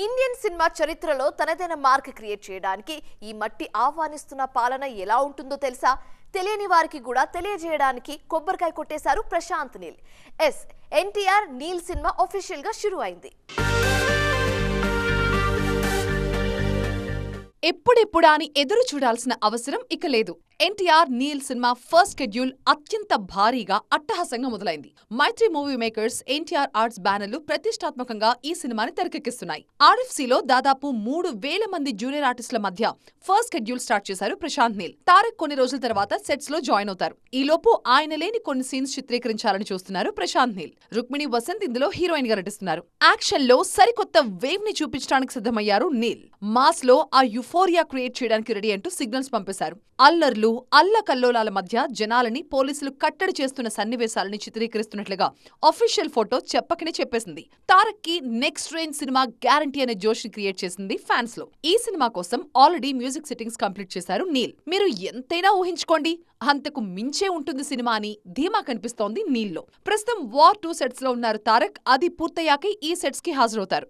Indian cinema చరిత్రలో తనదైన mark create చేయడానికి ఈ మట్టి ఆహ్వానిస్తున్న పాలన ఎలా ఉంటుందో తెలుసా? తెలియని వారికి కూడా తెలియజేయడానికి కొబ్బరికాయ కొట్టేశారు ప్రశాంత్ నీల్. ఎన్టీఆర్ నీల్ సినిమా ఆఫీషియల్ గా షురూ అయింది. ఎప్పుడెప్పుడా అని ఎదురు చూడాల్సిన అవసరం ఇక లేదు. ఎన్టీఆర్ నీల్ సినిమా ఫస్ట్ షెడ్యూల్ అత్యంత భారీగా అట్టహాసంగా మొదలైంది. Mythri movie makers, NTR arts బ్యానర్లు ప్రతిష్టాత్మకంగా ఈ సినిమాని తెరకెక్కిస్తున్నాయి. ఆర్ఎఫ్సీలో దాదాపు 3,000 మంది జూనియర్ ఆర్టిస్టుల మధ్య ఫస్ట్ షెడ్యూల్ స్టార్ట్ చేశారు ప్రశాంత్ నీల్. తారక్ కొన్ని రోజుల తర్వాత సెట్స్ లో జాయిన్ అవుతారు. ఈలోపు ఆయన లేని కొన్ని సీన్స్ చిత్రీకరించాలని చూస్తున్నారు ప్రశాంత్ నీల్. రుక్మిణి వసంత్ ఇందులో హీరోయిన్ గా నటిస్తున్నారు. యాక్షన్ లో సరికొత్త వేవ్ ని చూపించడానికి సిద్ధమయ్యారు నీల్. మాస్ లో ఆ యుఫోరియా క్రియేట్ చేయడానికి రెడీ అంటూ సిగ్నల్స్ పంపేశారు. అల్లర్లు, అల్లకల్లోలాల మధ్య జనాలని పోలీసులు కట్టడి చేస్తున్న సన్నివేశాలని చిత్రీకరిస్తున్నట్లుగా అఫీషియల్ ఫోటో చెప్పకనే చెప్పేసింది. తారక్ కి నెక్స్ట్ రేంజ్ సినిమా గ్యారంటీ అనే జోష్ ని క్రియేట్ చేసింది ఫ్యాన్స్ లో. ఈ సినిమా కోసం ఆల్రెడీ మ్యూజిక్ సెట్టింగ్స్ కంప్లీట్ చేశారు నీల్. మీరు ఎంతైనా ఊహించుకోండి, అంతకు మించే ఉంటుంది సినిమా అని ధీమా కనిపిస్తోంది నీల్ లో. ప్రస్తుతం వార్ 2 సెట్స్ లో ఉన్నారు తారక్. అది పూర్తయ్యాకే ఈ సెట్స్ కి హాజరవుతారు.